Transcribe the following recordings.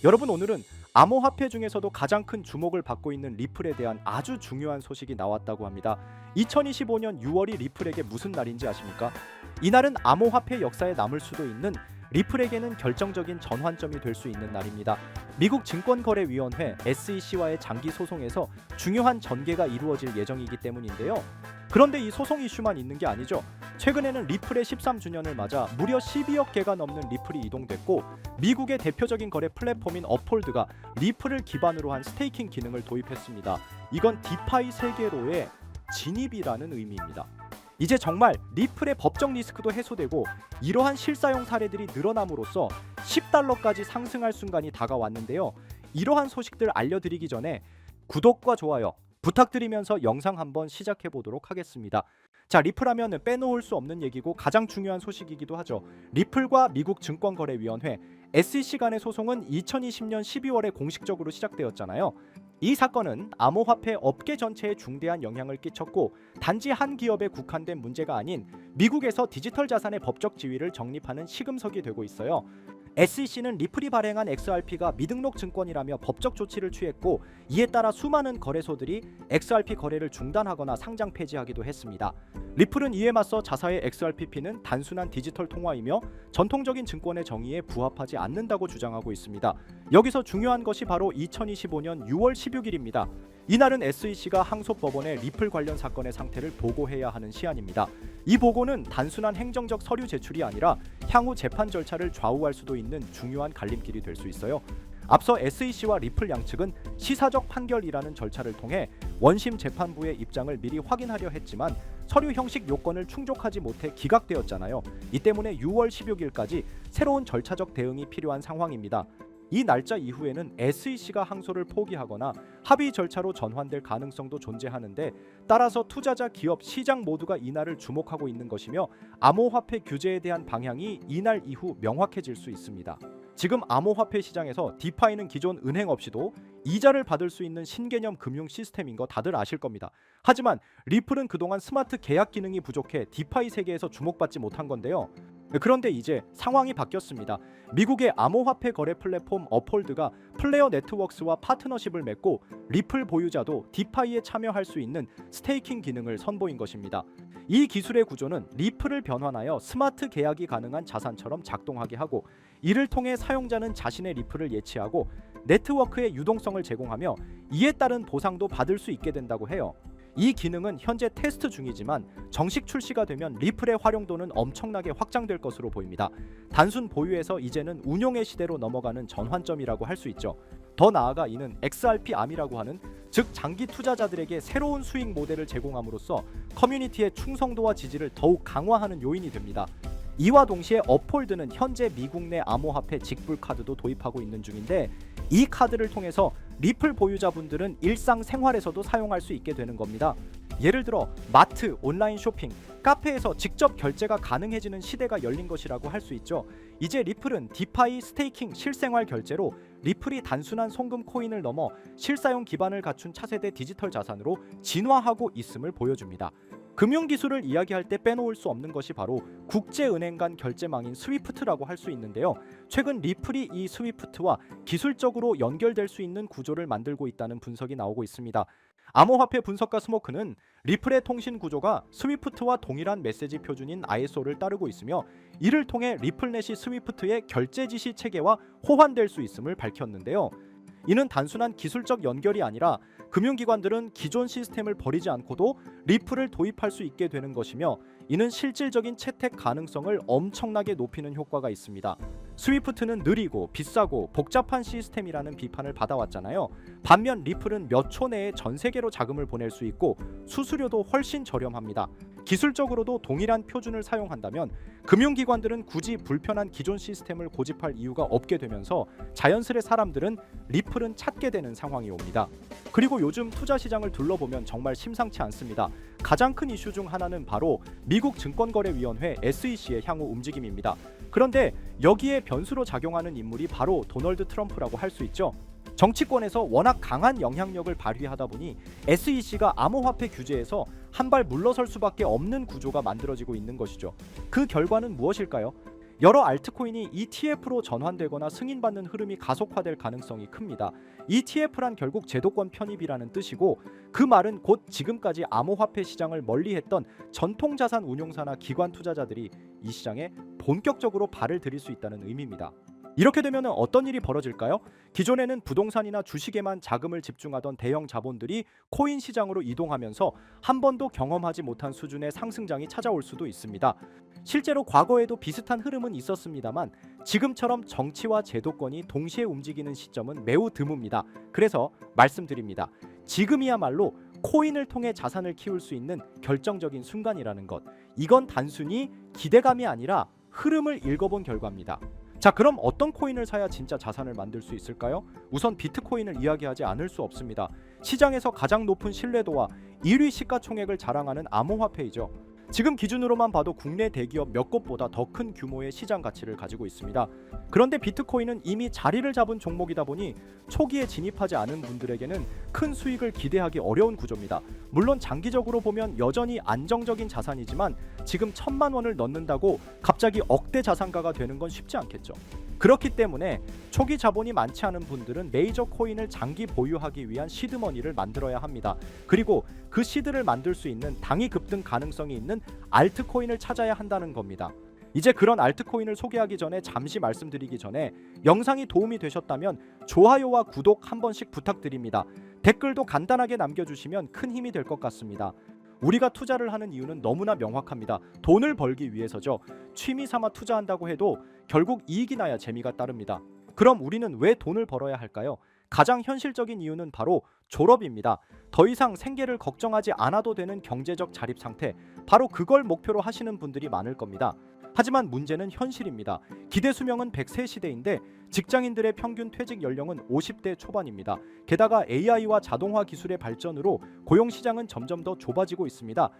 여러분, 오늘은 암호화폐 중에서도 가장 큰 주목을 받고 있는 리플에 대한 아주 중요한 소식이 나왔다고 합니다. 2025년 6월이 리플에게 무슨 날인지 아십니까? 이날은 암호화폐 역사에 남을 수도 있는, 리플에게는 결정적인 전환점이 될 수 있는 날입니다. 미국 증권거래위원회 SEC와의 장기 소송에서 중요한 전개가 이루어질 예정이기 때문인데요. 그런데 이 소송 이슈만 있는 게 아니죠. 최근에는 리플의 13주년을 맞아 무려 12억 개가 넘는 리플이 이동됐고, 미국의 대표적인 거래 플랫폼인 업홀드가 리플을 기반으로 한 스테이킹 기능을 도입했습니다. 이건 디파이 세계로의 진입이라는 의미입니다. 이제 정말 리플의 법적 리스크도 해소되고, 이러한 실사용 사례들이 늘어남으로써 $10까지 상승할 순간이 다가왔는데요. 이러한 소식들 알려드리기 전에 구독과 좋아요 부탁드리면서 영상 한번 시작해 보도록 하겠습니다. 자, 리플 하면은 빼놓을 수 없는 얘기고 가장 중요한 소식이기도 하죠. 리플과 미국 증권거래위원회 SEC 간의 소송은 2020년 12월에 공식적으로 시작되었잖아요. 이 사건은 암호화폐 업계 전체에 중대한 영향을 끼쳤고, 단지 한 기업에 국한된 문제가 아닌 미국에서 디지털 자산의 법적 지위를 정립하는 시금석이 되고 있어요. SEC는 리플이 발행한 XRP가 미등록 증권이라며 법적 조치를 취했고, 이에 따라 수많은 거래소들이 XRP 거래를 중단하거나 상장 폐지하기도 했습니다. 리플은 이에 맞서 자사의 XRP는 단순한 디지털 통화이며 전통적인 증권의 정의에 부합하지 않는다고 주장하고 있습니다. 여기서 중요한 것이 바로 2025년 6월 16일입니다. 이날은 SEC가 항소법원에 리플 관련 사건의 상태를 보고해야 하는 시한입니다. 이 보고는 단순한 행정적 서류 제출이 아니라 향후 재판 절차를 좌우할 수도 있는 중요한 갈림길이 될 수 있어요. 앞서 SEC와 리플 양측은 시사적 판결이라는 절차를 통해 원심 재판부의 입장을 미리 확인하려 했지만 서류 형식 요건을 충족하지 못해 기각되었잖아요. 이 때문에 6월 16일까지 새로운 절차적 대응이 필요한 상황입니다. 이 날짜 이후에는 SEC가 항소를 포기하거나 합의 절차로 전환될 가능성도 존재하는데, 따라서 투자자, 기업, 시장 모두가 이날을 주목하고 있는 것이며, 암호화폐 규제에 대한 방향이 이날 이후 명확해질 수 있습니다. 지금 암호화폐 시장에서 디파이는 기존 은행 없이도 이자를 받을 수 있는 신개념 금융 시스템인 거 다들 아실 겁니다. 하지만 리플은 그동안 스마트 계약 기능이 부족해 디파이 세계에서 주목받지 못한 건데요. 그런데 이제 상황이 바뀌었습니다. 미국의 암호화폐 거래 플랫폼 업홀드가 플레어 네트워크스와 파트너십을 맺고, 리플 보유자도 디파이에 참여할 수 있는 스테이킹 기능을 선보인 것입니다. 이 기술의 구조는 리플을 변환하여 스마트 계약이 가능한 자산처럼 작동하게 하고, 이를 통해 사용자는 자신의 리플을 예치하고 네트워크의 유동성을 제공하며 이에 따른 보상도 받을 수 있게 된다고 해요. 이 기능은 현재 테스트 중이지만 정식 출시가 되면 리플의 활용도는 엄청나게 확장될 것으로 보입니다. 단순 보유에서 이제는 운용의 시대로 넘어가는 전환점이라고 할 수 있죠. 더 나아가 이는 XRP 암이라고 하는, 즉 장기 투자자들에게 새로운 수익 모델을 제공함으로써 커뮤니티의 충성도와 지지를 더욱 강화하는 요인이 됩니다. 이와 동시에 업홀드는 현재 미국 내 암호화폐 직불 카드도 도입하고 있는 중인데, 이 카드를 통해서 리플 보유자분들은 일상생활에서도 사용할 수 있게 되는 겁니다. 예를 들어 마트, 온라인 쇼핑, 카페에서 직접 결제가 가능해지는 시대가 열린 것이라고 할 수 있죠. 이제 리플은 디파이, 스테이킹, 실생활 결제로 리플이 단순한 송금 코인을 넘어 실사용 기반을 갖춘 차세대 디지털 자산으로 진화하고 있음을 보여줍니다. 금융기술을 이야기할 때 빼놓을 수 없는 것이 바로 국제은행 간 결제망인 스위프트라고 할 수 있는데요. 최근 리플이 이 스위프트와 기술적으로 연결될 수 있는 구조를 만들고 있다는 분석이 나오고 있습니다. 암호화폐 분석가 스모크는 리플의 통신 구조가 스위프트와 동일한 메시지 표준인 ISO를 따르고 있으며, 이를 통해 리플넷이 스위프트의 결제 지시 체계와 호환될 수 있음을 밝혔는데요. 이는 단순한 기술적 연결이 아니라 금융기관들은 기존 시스템을 버리지 않고도 리플을 도입할 수 있게 되는 것이며, 이는 실질적인 채택 가능성을 엄청나게 높이는 효과가 있습니다. 스위프트는 느리고 비싸고 복잡한 시스템이라는 비판을 받아왔잖아요. 반면 리플은 몇 초 내에 전 세계로 자금을 보낼 수 있고 수수료도 훨씬 저렴합니다. 기술적으로도 동일한 표준을 사용한다면 금융기관들은 굳이 불편한 기존 시스템을 고집할 이유가 없게 되면서 자연스레 사람들은 리플은 찾게 되는 상황이 옵니다. 그리고 요즘 투자 시장을 둘러보면 정말 심상치 않습니다. 가장 큰 이슈 중 하나는 바로 미국 증권거래위원회 SEC의 향후 움직임입니다. 그런데 여기에 변수로 작용하는 인물이 바로 도널드 트럼프라고 할 수 있죠. 정치권에서 워낙 강한 영향력을 발휘하다 보니 SEC가 암호화폐 규제에서 한 발 물러설 수밖에 없는 구조가 만들어지고 있는 것이죠. 그 결과는 무엇일까요? 여러 알트코인이 ETF로 전환되거나 승인받는 흐름이 가속화될 가능성이 큽니다. ETF란 결국 제도권 편입이라는 뜻이고, 그 말은 곧 지금까지 암호화폐 시장을 멀리했던 전통자산 운용사나 기관 투자자들이 이 시장에 본격적으로 발을 들일 수 있다는 의미입니다. 이렇게 되면 어떤 일이 벌어질까요? 기존에는 부동산이나 주식에만 자금을 집중하던 대형 자본들이 코인 시장으로 이동하면서 한 번도 경험하지 못한 수준의 상승장이 찾아올 수도 있습니다. 실제로 과거에도 비슷한 흐름은 있었습니다만 지금처럼 정치와 제도권이 동시에 움직이는 시점은 매우 드뭅니다. 그래서 말씀드립니다. 지금이야말로 코인을 통해 자산을 키울 수 있는 결정적인 순간이라는 것. 이건 단순히 기대감이 아니라 흐름을 읽어본 결과입니다. 자, 그럼 어떤 코인을 사야 진짜 자산을 만들 수 있을까요? 우선 비트코인을 이야기하지 않을 수 없습니다. 시장에서 가장 높은 신뢰도와 1위 시가총액을 자랑하는 암호화폐이죠. 지금 기준으로만 봐도 국내 대기업 몇 곳보다 더 큰 규모의 시장 가치를 가지고 있습니다. 그런데 비트코인은 이미 자리를 잡은 종목이다 보니 초기에 진입하지 않은 분들에게는 큰 수익을 기대하기 어려운 구조입니다. 물론 장기적으로 보면 여전히 안정적인 자산이지만 지금 1,000만 원을 넣는다고 갑자기 억대 자산가가 되는 건 쉽지 않겠죠. 그렇기 때문에 초기 자본이 많지 않은 분들은 메이저 코인을 장기 보유하기 위한 시드머니를 만들어야 합니다. 그리고 그 시드를 만들 수 있는 당위 급등 가능성이 있는 알트코인을 찾아야 한다는 겁니다. 이제 그런 알트코인을 소개하기 전에 잠시 말씀드리기 전에 영상이 도움이 되셨다면 좋아요와 구독 한 번씩 부탁드립니다. 댓글도 간단하게 남겨주시면 큰 힘이 될 것 같습니다. 우리가 투자를 하는 이유는 너무나 명확합니다. 돈을 벌기 위해서죠. 취미 삼아 투자한다고 해도 결국 이익이 나야 재미가 따릅니다. 그럼 우리는 왜 돈을 벌어야 할까요? 가장 현실적인 이유는 바로 졸업입니다. 더 이상 생계를 걱정하지 않아도 되는 경제적 자립 상태, 바로 그걸 목표로 하시는 분들이 많을 겁니다. 하지만 문제는 현실입니다. 기대 수명은 100세 시대인데 직장인들의 평균 퇴직 연령은 50대 초반입니다. 게다가 AI와 자동화 기술의 발전으로 고용 시장은 점점 더 좁아지고 있습니다.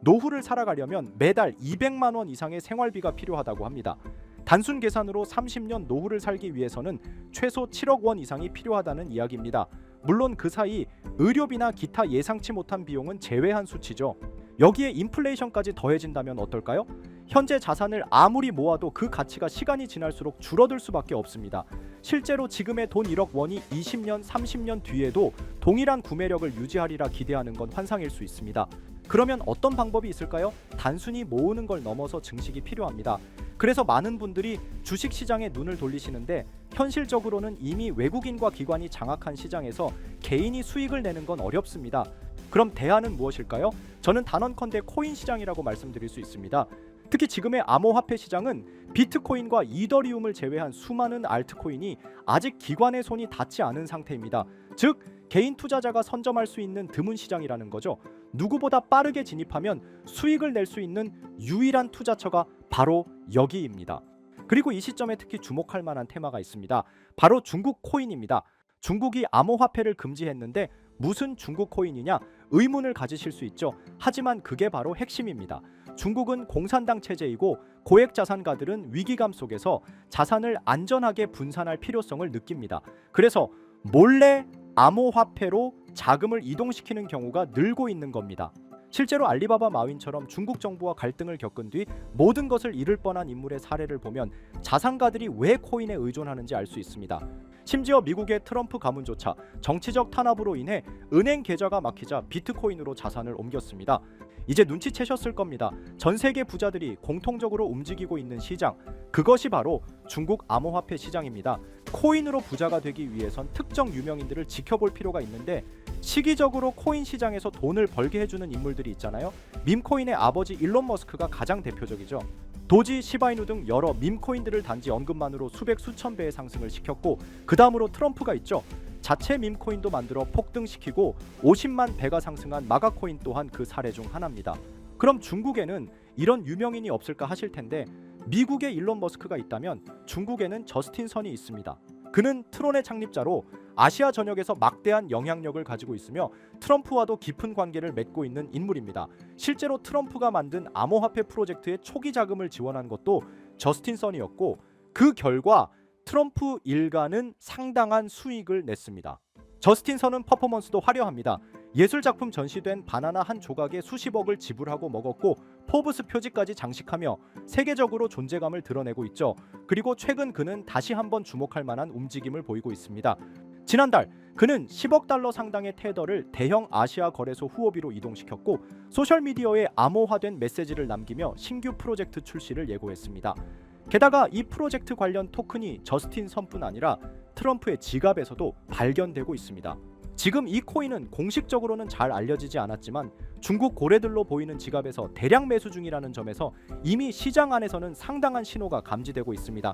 노후를 살아가려면 매달 200만 원 이상의 생활비가 필요하다고 합니다. 단순 계산으로 30년 노후를 살기 위해서는 최소 7억 원 이상이 필요하다는 이야기입니다. 물론 그 사이 의료비나 기타 예상치 못한 비용은 제외한 수치죠. 여기에 인플레이션까지 더해진다면 어떨까요? 현재 자산을 아무리 모아도 그 가치가 시간이 지날수록 줄어들 수밖에 없습니다. 실제로 지금의 돈 1억 원이 20년, 30년 뒤에도 동일한 구매력을 유지하리라 기대하는 건 환상일 수 있습니다. 그러면 어떤 방법이 있을까요? 단순히 모으는 걸 넘어서 증식이 필요합니다. 그래서 많은 분들이 주식시장에 눈을 돌리시는데 현실적으로는 이미 외국인과 기관이 장악한 시장에서 개인이 수익을 내는 건 어렵습니다. 그럼 대안은 무엇일까요? 저는 단언컨대 코인 시장이라고 말씀드릴 수 있습니다. 특히 지금의 암호화폐 시장은 비트코인과 이더리움을 제외한 수많은 알트코인이 아직 기관의 손이 닿지 않은 상태입니다. 즉 개인 투자자가 선점할 수 있는 드문 시장이라는 거죠. 누구보다 빠르게 진입하면 수익을 낼 수 있는 유일한 투자처가 바로 여기입니다. 그리고 이 시점에 특히 주목할 만한 테마가 있습니다. 바로 중국 코인입니다. 중국이 암호화폐를 금지했는데 무슨 중국 코인이냐 의문을 가지실 수 있죠. 하지만 그게 바로 핵심입니다. 중국은 공산당 체제이고 고액 자산가들은 위기감 속에서 자산을 안전하게 분산할 필요성을 느낍니다. 그래서 몰래 암호화폐로 자금을 이동시키는 경우가 늘고 있는 겁니다. 실제로 알리바바 마윈처럼 중국 정부와 갈등을 겪은 뒤 모든 것을 잃을 뻔한 인물의 사례를 보면 자산가들이 왜 코인에 의존하는지 알 수 있습니다. 심지어 미국의 트럼프 가문조차 정치적 탄압으로 인해 은행 계좌가 막히자 비트코인으로 자산을 옮겼습니다. 이제 눈치채셨을 겁니다. 전 세계 부자들이 공통적으로 움직이고 있는 시장, 그것이 바로 중국 암호화폐 시장입니다. 코인으로 부자가 되기 위해선 특정 유명인들을 지켜볼 필요가 있는데 시기적으로 코인 시장에서 돈을 벌게 해주는 인물들이 있잖아요. 밈코인의 아버지 일론 머스크가 가장 대표적이죠. 도지, 시바이누 등 여러 밈코인들을 단지 언급만으로 수백 수천 배의 상승을 시켰고 그 다음으로 트럼프가 있죠. 자체 밈코인도 만들어 폭등시키고 50만 배가 상승한 마가코인 또한 그 사례 중 하나입니다. 그럼 중국에는 이런 유명인이 없을까 하실 텐데 미국에 일론 머스크가 있다면 중국에는 저스틴 선이 있습니다. 그는 트론의 창립자로 아시아 전역에서 막대한 영향력을 가지고 있으며 트럼프와도 깊은 관계를 맺고 있는 인물입니다. 실제로 트럼프가 만든 암호화폐 프로젝트의 초기 자금을 지원한 것도 저스틴 선이었고 그 결과 트럼프 일가는 상당한 수익을 냈습니다. 저스틴 선은 퍼포먼스도 화려합니다. 예술작품 전시된 바나나 한 조각에 수십억을 지불하고 먹었고 포브스 표지까지 장식하며 세계적으로 존재감을 드러내고 있죠. 그리고 최근 그는 다시 한번 주목할 만한 움직임을 보이고 있습니다. 지난달 그는 10억 달러 상당의 테더를 대형 아시아 거래소 후오비로 이동시켰고 소셜미디어에 암호화된 메시지를 남기며 신규 프로젝트 출시를 예고했습니다. 게다가 이 프로젝트 관련 토큰이 저스틴 선뿐 아니라 트럼프의 지갑에서도 발견되고 있습니다. 지금 이 코인은 공식적으로는 잘 알려지지 않았지만 중국 고래들로 보이는 지갑에서 대량 매수 중이라는 점에서 이미 시장 안에서는 상당한 신호가 감지되고 있습니다.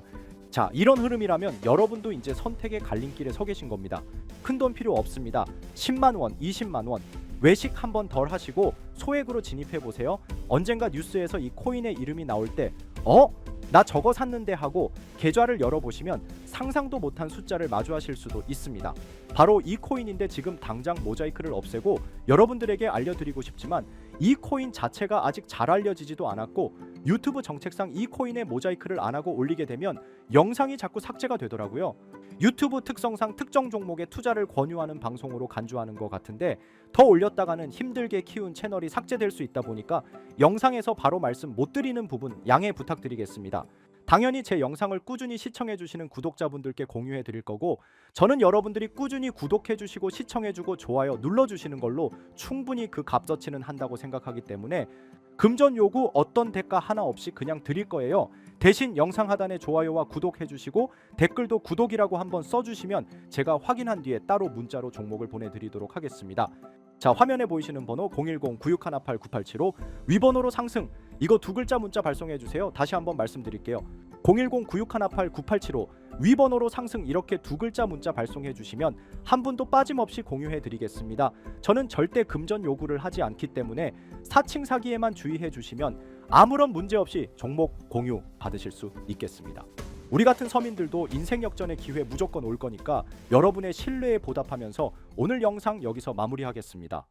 자, 이런 흐름이라면 여러분도 이제 선택의 갈림길에 서 계신 겁니다. 큰돈 필요 없습니다. 10만 원, 20만 원 외식 한번 덜 하시고 소액으로 진입해 보세요. 언젠가 뉴스에서 이 코인의 이름이 나올 때 나 저거 샀는데 하고 계좌를 열어보시면 상상도 못한 숫자를 마주하실 수도 있습니다. 바로 이 코인인데 지금 당장 모자이크를 없애고 여러분들에게 알려드리고 싶지만 이 코인 자체가 아직 잘 알려지지도 않았고 유튜브 정책상 이 코인에 모자이크를 안 하고 올리게 되면 영상이 자꾸 삭제가 되더라고요. 유튜브 특성상 특정 종목에 투자를 권유하는 방송으로 간주하는 것 같은데 더 올렸다가는 힘들게 키운 채널이 삭제될 수 있다 보니까 영상에서 바로 말씀 못 드리는 부분 양해 부탁드리겠습니다. 당연히 제 영상을 꾸준히 시청해 주시는 구독자분들께 공유해 드릴 거고 저는 여러분들이 꾸준히 구독해 주시고 시청해 주고 좋아요 눌러 주시는 걸로 충분히 그 값어치는 한다고 생각하기 때문에 금전 요구 어떤 대가 하나 없이 그냥 드릴 거예요. 대신 영상 하단에 좋아요와 구독해 주시고 댓글도 구독이라고 한번 써주시면 제가 확인한 뒤에 따로 문자로 종목을 보내드리도록 하겠습니다. 자, 화면에 보이시는 번호 010-9618-9875 위번호로 상승 이거 두 글자 문자 발송해 주세요. 다시 한번 말씀드릴게요. 010-9618-9875 위번호로 상승 이렇게 두 글자 문자 발송해 주시면 한 분도 빠짐없이 공유해 드리겠습니다. 저는 절대 금전 요구를 하지 않기 때문에 사칭 사기에만 주의해 주시면 아무런 문제 없이 종목 공유 받으실 수 있겠습니다. 우리 같은 서민들도 인생 역전의 기회 무조건 올 거니까 여러분의 신뢰에 보답하면서 오늘 영상 여기서 마무리하겠습니다.